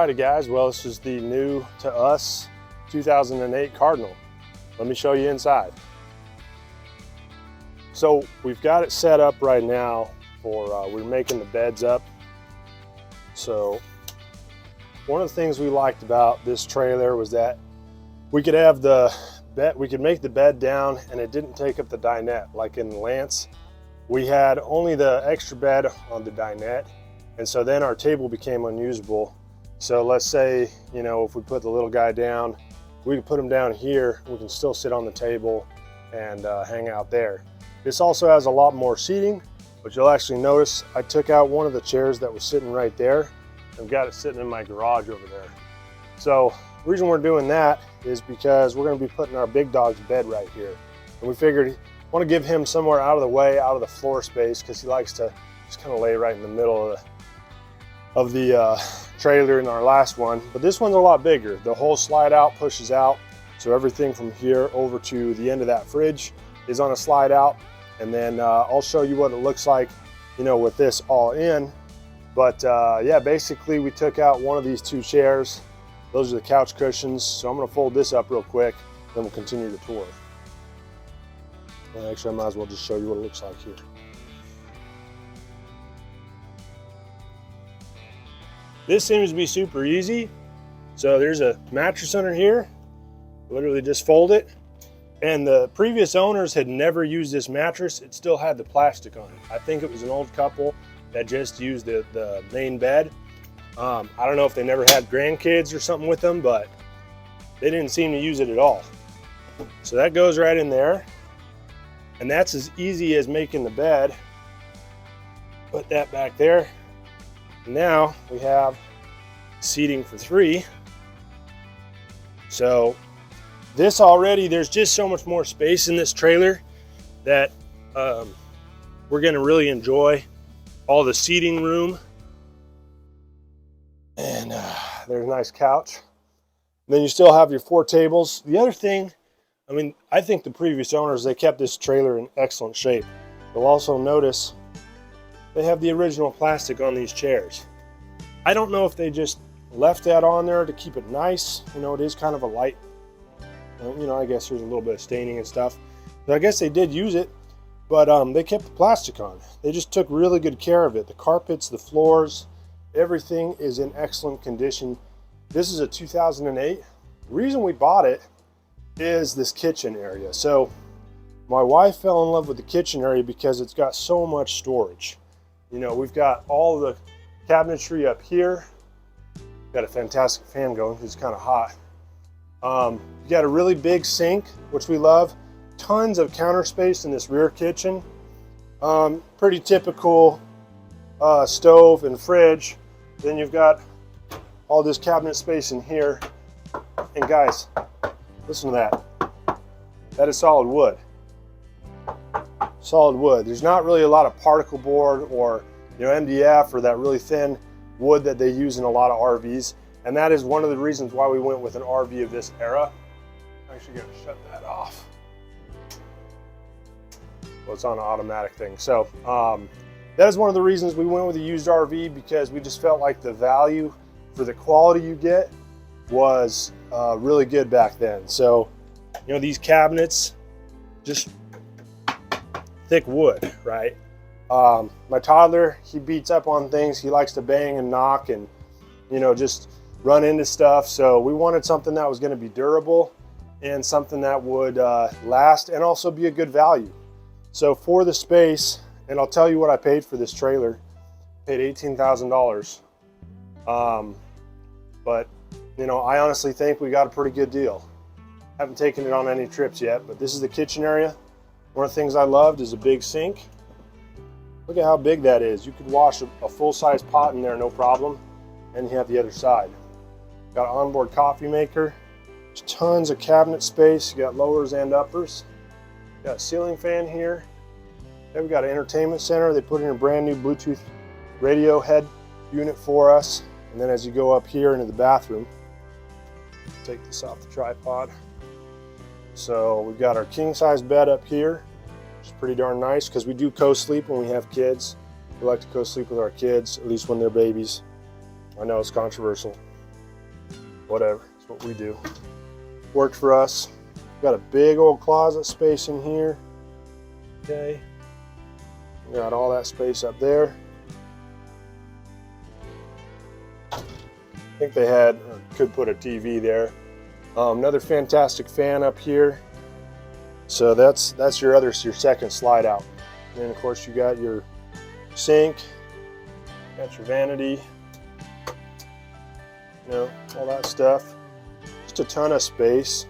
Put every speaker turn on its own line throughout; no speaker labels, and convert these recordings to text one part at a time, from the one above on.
Alrighty guys, well this is the new to us 2008 Cardinal. Let me show you inside. So we've got it set up right now for, we're making the beds up. So one of the things we liked about this trailer was that we could have the bed, we could make the bed down and it didn't take up the dinette. Like in Lance, we had only the extra bed on the dinette, and so then our table became unusable. So let's say, you know, if we put the little guy down, we can put him down here, we can still sit on the table and hang out there. This also has a lot more seating, but you'll actually notice I took out one of the chairs that was sitting right there and got it sitting in my garage over there. So the reason we're doing that is because we're going to be putting our big dog's bed right here. And we figured want to give him somewhere out of the way, out of the floor space, because he likes to just kind of lay right in the middle of the trailer in our last one. But this one's a lot bigger. The whole slide out pushes out, so everything from here over to the end of that fridge is on a slide out. And then I'll show you what it looks like, you know, with this all in. But yeah, basically we took out one of these two chairs. Those are the couch cushions. So I'm going to fold this up real quick, then we'll continue the tour. Actually, I might as well just show you what it looks like here. This seems to be super easy. So there's a mattress under here. Literally just fold it. And the previous owners had never used this mattress. It still had the plastic on it. I think it was an old couple that just used the main bed. I don't know if they never had grandkids or something with them, but they didn't seem to use it at all. So that goes right in there. And that's as easy as making the bed. Put that back there. Now we have seating for three. So this already, there's just so much more space in this trailer that we're gonna really enjoy all the seating room. And there's a nice couch. And then you still have your four tables. The other thing, I mean, I think the previous owners, they kept this trailer in excellent shape. You'll also notice they have the original plastic on these chairs. I don't know if they just left that on there to keep it nice. You know, it is kind of a light, you know, I guess there's a little bit of staining and stuff. But I guess they did use it, but they kept the plastic on. They just took really good care of it. The carpets, the floors, everything is in excellent condition. This is a 2008. The reason we bought it is this kitchen area. So my wife fell in love with the kitchen area because it's got so much storage. You know, we've got all the cabinetry up here. Got a fantastic fan going because it's kind of hot. You got a really big sink, which we love. Tons of counter space in this rear kitchen. Pretty typical stove and fridge. Then you've got all this cabinet space in here. And guys, listen to that. That is solid wood. Solid wood. There's not really a lot of particle board or, you know, MDF or that really thin wood that they use in a lot of RVs. And that is one of the reasons why we went with an RV of this era. I'm actually going to shut that off. Well, it's on an automatic thing. So that is one of the reasons we went with a used RV, because we just felt like the value for the quality you get was really good back then. So, you know, these cabinets, just thick wood, right? My toddler, he beats up on things. He likes to bang and knock and, you know, just run into stuff. So we wanted something that was going to be durable and something that would last and also be a good value. So for the space, and I'll tell you what I paid for this trailer, paid $18,000. But you know, I honestly think we got a pretty good deal. Haven't taken it on any trips yet, but this is the kitchen area. One of the things I loved is a big sink. Look at how big that is. You could wash a full-size pot in there, no problem. And you have the other side. Got an onboard coffee maker. There's tons of cabinet space. You got lowers and uppers. Got a ceiling fan here. Then we got an entertainment center. They put in a brand new Bluetooth radio head unit for us. And then as you go up here into the bathroom, take this off the tripod. So we've got our king size bed up here, which is pretty darn nice because we do co-sleep when we have kids. We like to co-sleep with our kids, at least when they're babies. I know it's controversial. whatever, that's what we do. Worked for us. Got a big old closet space in here. Okay. Got all that space up there. I think they had, or could put a TV there. Another fantastic fan up here. So that's your second slide out. And then of course you got your sink, got your vanity, you know, all that stuff. Just a ton of space.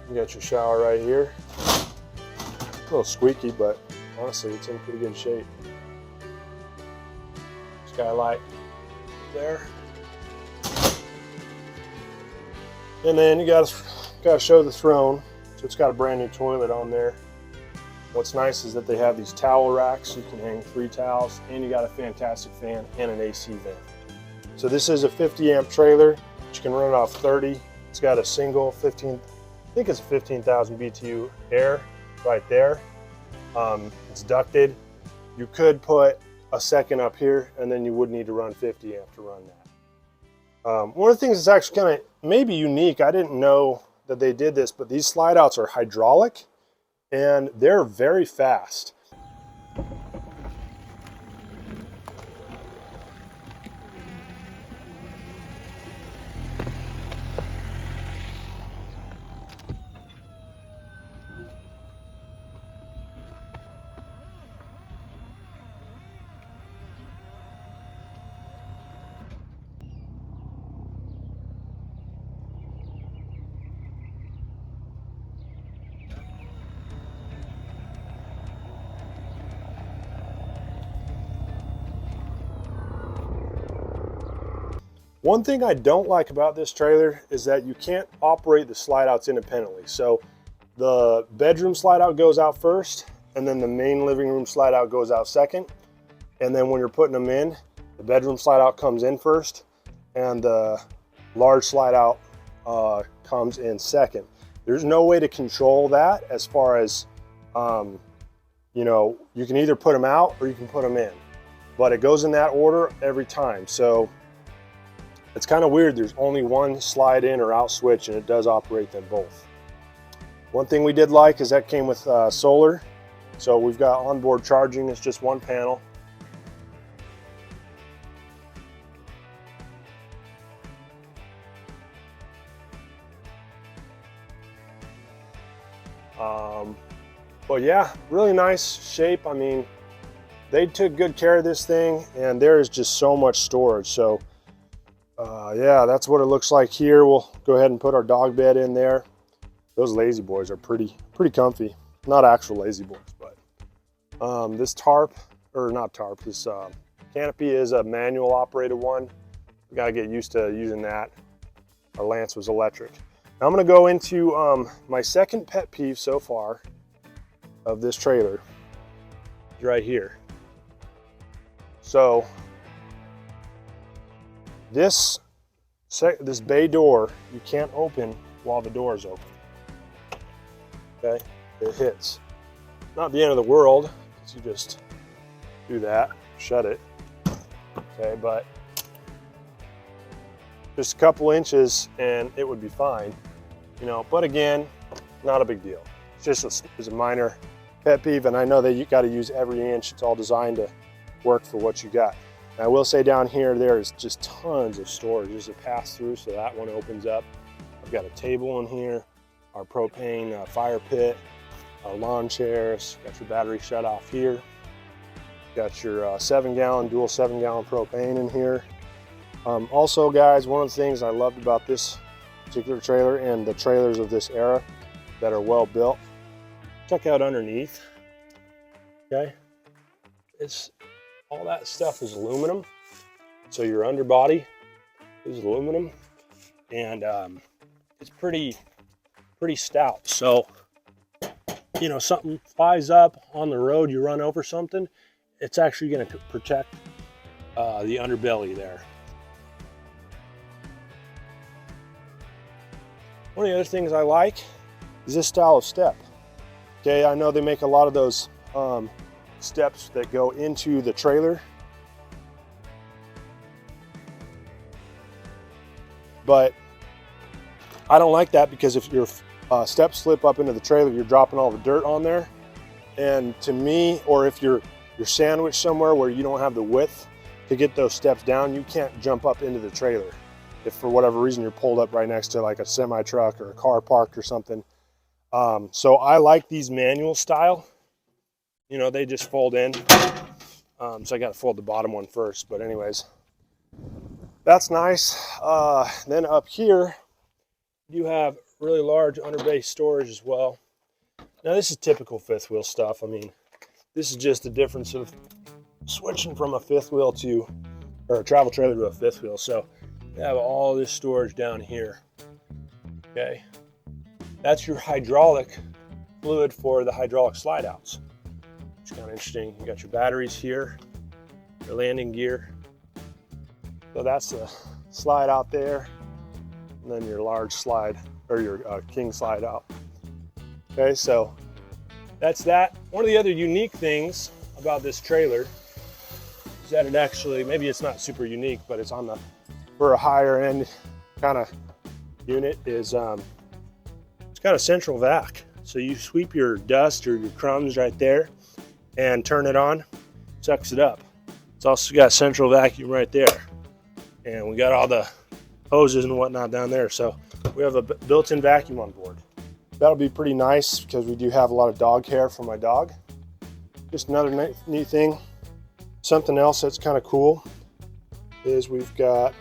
You got your shower right here. A little squeaky, but honestly, it's in pretty good shape. Skylight there. And then you gotta show the throne. So it's got a brand new toilet on there. What's nice is that they have these towel racks. You can hang 3 towels, and you got a fantastic fan and an AC vent. So this is a 50 amp trailer, but you can run it off 30. It's got a single 15, I think it's 15,000 BTU air right there. It's ducted. You could put a second up here, and then you would need to run 50 amp to run that. One of the things that's actually kind of maybe unique, I didn't know that they did this, but these slide outs are hydraulic and they're very fast. One thing I don't like about this trailer is that you can't operate the slide outs independently. So the bedroom slide out goes out first, and then the main living room slide out goes out second. And then when you're putting them in, the bedroom slide out comes in first, and the large slide out comes in second. There's no way to control that as far as, you know, you can either put them out or you can put them in, but it goes in that order every time. So it's kind of weird. There's only one slide in or out switch, and it does operate them both. One thing we did like is that came with solar. So we've got onboard charging. It's just one panel. But yeah, really nice shape. I mean, they took good care of this thing, and there is just so much storage. So yeah, that's what it looks like here. We'll go ahead and put our dog bed in there. Those lazy boys are pretty comfy. Not actual lazy boys, but this tarp, or not tarp, this canopy is a manual operated one. We gotta get used to using that. Our Lance was electric. Now I'm gonna go into my second pet peeve so far of this trailer, right here. So this bay door, you can't open while the door is open. Okay, it hits. Not the end of the world, because you just do that, shut it. Okay, but just a couple inches and it would be fine, you know. But again, not a big deal. It's just a minor pet peeve, and I know that you got to use every inch. It's all designed to work for what you got. And I will say down here, there is just tons of storage. There's a pass through, so that one opens up. I've got a table in here, our propane fire pit, our lawn chairs, got your battery shut off here. Got your 7-gallon, dual 7-gallon propane in here. Also guys, one of the things I loved about this particular trailer and the trailers of this era that are well built, check out underneath, okay? All that stuff is aluminum. So your underbody is aluminum, and it's pretty stout. So, you know, something flies up on the road, you run over something, it's actually going to protect the underbelly there. One of the other things I like is this style of step. Okay, I know they make a lot of those steps that go into the trailer. But I don't like that, because if your steps slip up into the trailer, you're dropping all the dirt on there. And to me, or if you're sandwiched somewhere where you don't have the width to get those steps down, you can't jump up into the trailer. If for whatever reason you're pulled up right next to like a semi truck or a car parked or something. So I like these manual style. You know, they just fold in. So I got to fold the bottom one first. But anyways, that's nice. Then up here, you have really large under base storage as well. Now this is typical fifth wheel stuff. I mean, this is just the difference of switching from a fifth wheel to, or a travel trailer to a fifth wheel. So you have all this storage down here. Okay, that's your hydraulic fluid for the hydraulic slide outs. It's kind of interesting. You got your batteries here, your landing gear. So that's the slide out there, and then your large slide, or your king slide out. Okay, so that's that. One of the other unique things about this trailer is that it actually, maybe it's not super unique, but it's on the, for a higher end kind of unit, is it's got a central vac. So you sweep your dust or your crumbs right there and turn it on, sucks it up. It's also got central vacuum right there. And we got all the hoses and whatnot down there. So we have a built-in vacuum on board. That'll be pretty nice because we do have a lot of dog hair for my dog. Just another neat thing. Something else that's kind of cool is we've got,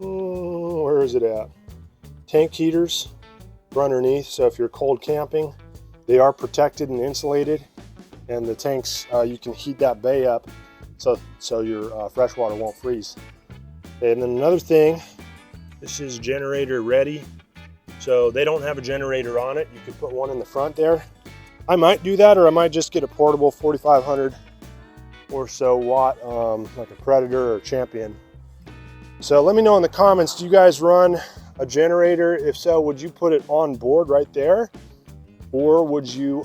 where is it at? Tank heaters for underneath. So if you're cold camping, they are protected and insulated. And the tanks, you can heat that bay up so your fresh water won't freeze. And then another thing, this is generator ready. So they don't have a generator on it. You could put one in the front there. I might do that, or I might just get a portable 4,500 or so watt, like a Predator or Champion. So let me know in the comments, do you guys run a generator? If so, would you put it on board right there? Or would you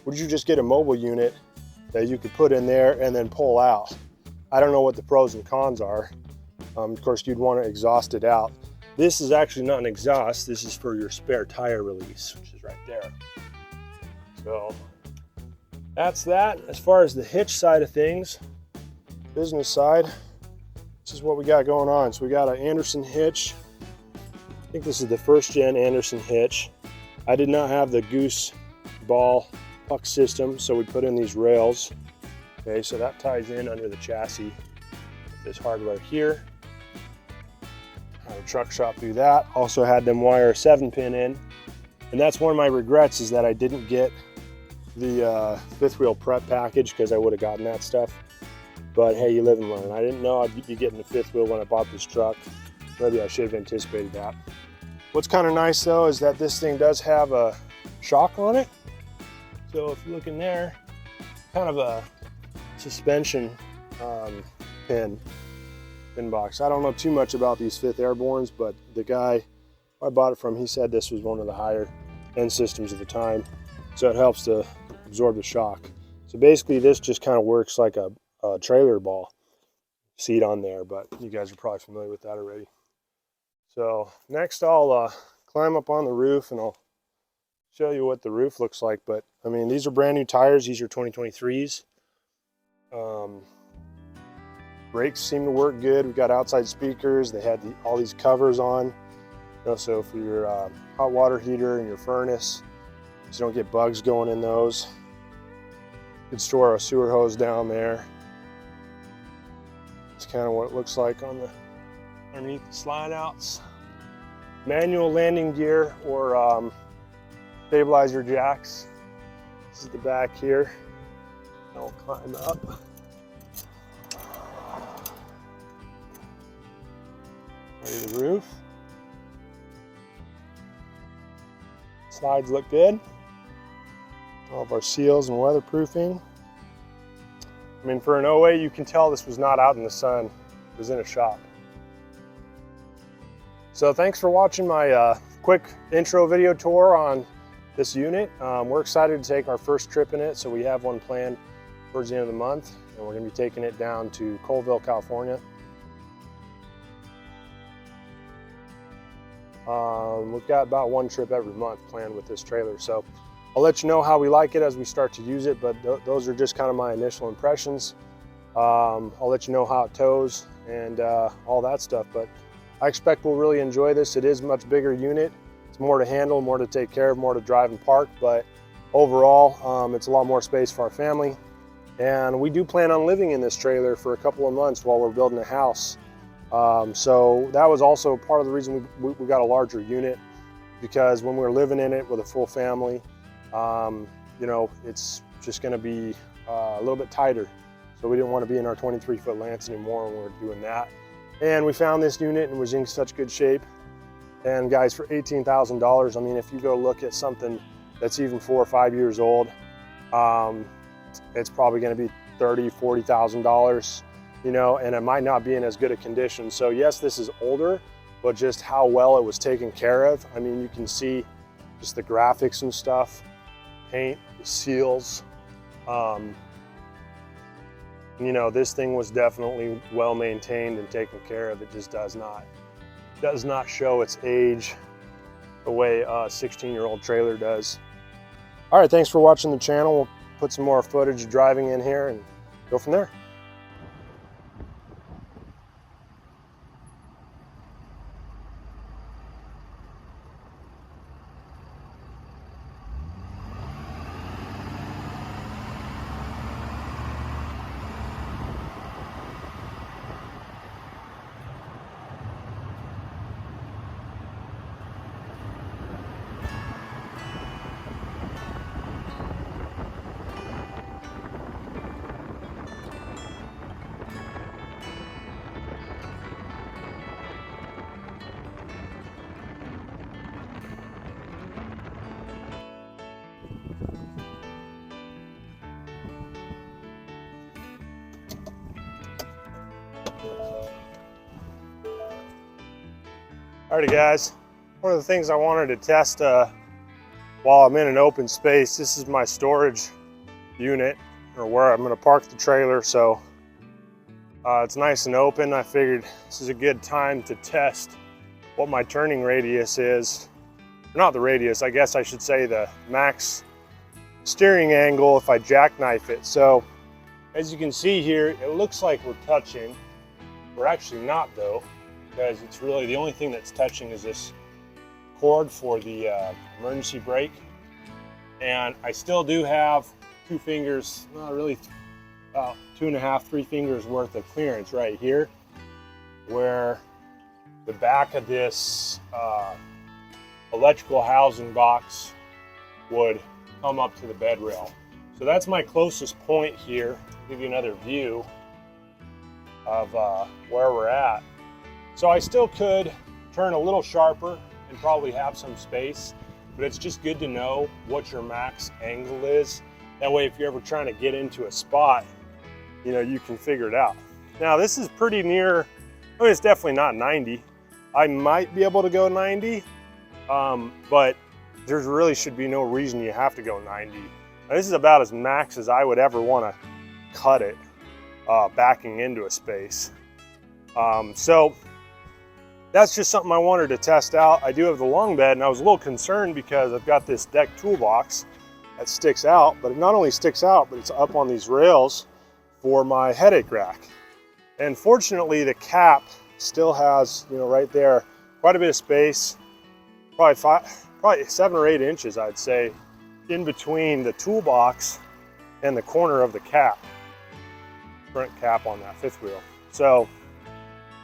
just get a mobile unit that you could put in there and then pull out? I don't know what the pros and cons are. Of course, you'd want to exhaust it out. This is actually not an exhaust. This is for your spare tire release, which is right there. So that's that. As far as the hitch side of things, business side, this is what we got going on. So we got an Anderson hitch. I think this is the first gen Anderson hitch. I did not have the goose ball puck system, so we put in these rails. Okay, so that ties in under the chassis. This hardware here. Had a truck shop do that. Also had them wire a 7-pin in. And that's one of my regrets, is that I didn't get the fifth wheel prep package, because I would have gotten that stuff. But hey, you live and learn. I didn't know I'd be getting the fifth wheel when I bought this truck. Maybe I should have anticipated that. What's kind of nice though is that this thing does have a shock on it. So if you look in there, kind of a suspension pin box. I don't know too much about these 5th Airbornes, but the guy I bought it from, he said this was one of the higher end systems at the time. So it helps to absorb the shock. So basically this just kind of works like a trailer ball seat on there, but you guys are probably familiar with that already. So next I'll climb up on the roof and I'll show you what the roof looks like. But I mean, these are brand new tires. These are 2023s. Brakes seem to work good. We've got outside speakers. They had all these covers on. You know, so for your hot water heater and your furnace, so you don't get bugs going in those. You could store a sewer hose down there. It's kind of what it looks like on the underneath the slide outs. Manual landing gear or stabilizer jacks. This is the back here. I'll climb up. Ready to the roof. Slides look good. All of our seals and weatherproofing. I mean, for an OA, you can tell this was not out in the sun. It was in a shop. So thanks for watching my quick intro video tour on this unit. We're excited to take our first trip in it. So we have one planned towards the end of the month, and we're gonna be taking it down to Colville, California. We've got about one trip every month planned with this trailer. So I'll let you know how we like it as we start to use it, but those are just kind of my initial impressions. I'll let you know how it tows and all that stuff, but I expect we'll really enjoy this. It is a much bigger unit. It's more to handle, more to take care of, more to drive and park, but overall, it's a lot more space for our family. And we do plan on living in this trailer for a couple of months while we're building a house. So that was also part of the reason we got a larger unit, because when we're living in it with a full family, you know, it's just gonna be a little bit tighter. So we didn't want to be in our 23-foot Lance anymore when we were doing that. And we found this unit and was in such good shape. And guys, for $18,000, I mean, if you go look at something that's even 4 or 5 years old, it's probably going to be $30,000, $40,000, you know, and it might not be in as good a condition. So yes, this is older, but just how well it was taken care of. I mean, you can see just the graphics and stuff, paint, the seals. You know, this thing was definitely well maintained and taken care of. It just does not show its age the way a 16-year-old trailer does. All right, thanks for watching the channel. We'll put some more footage of driving in here and go from there. Alrighty guys, one of the things I wanted to test while I'm in an open space, this is my storage unit, or where I'm going to park the trailer, so it's nice and open. I figured this is a good time to test what my turning radius is. Not the radius, I guess I should say the max steering angle if I jackknife it. So as you can see here, it looks like we're touching. We're actually not though, because it's really the only thing that's touching is this cord for the emergency brake. And I still do have 2 fingers, well really about 2.5, 3 fingers worth of clearance right here, where the back of this electrical housing box would come up to the bed rail. So that's my closest point here. I'll give you another view of where we're at. So I still could turn a little sharper and probably have some space, but it's just good to know what your max angle is. That way, if you're ever trying to get into a spot, you know, you can figure it out. Now this is pretty near, I mean, it's definitely not 90. I might be able to go 90, but there really should be no reason you have to go 90. Now, this is about as max as I would ever want to cut it, backing into a space. So that's just something I wanted to test out. I do have the long bed, and I was a little concerned because I've got this deck toolbox that sticks out, but it not only sticks out, but it's up on these rails for my headache rack. And fortunately, the cap still has, you know, right there, quite a bit of space, probably 7 or 8 inches, I'd say, in between the toolbox and the corner of the cap, front cap on that 5th wheel. So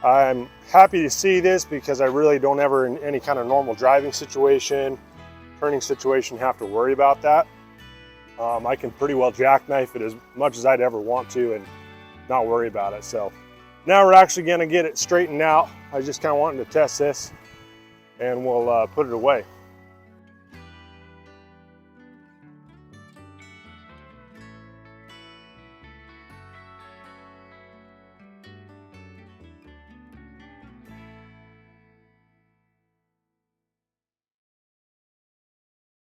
I'm happy to see this because I really don't ever in any kind of normal driving situation, turning situation, have to worry about that. I can pretty well jackknife it as much as I'd ever want to and not worry about it. So now we're actually going to get it straightened out. I just kind of wanted to test this, and we'll put it away.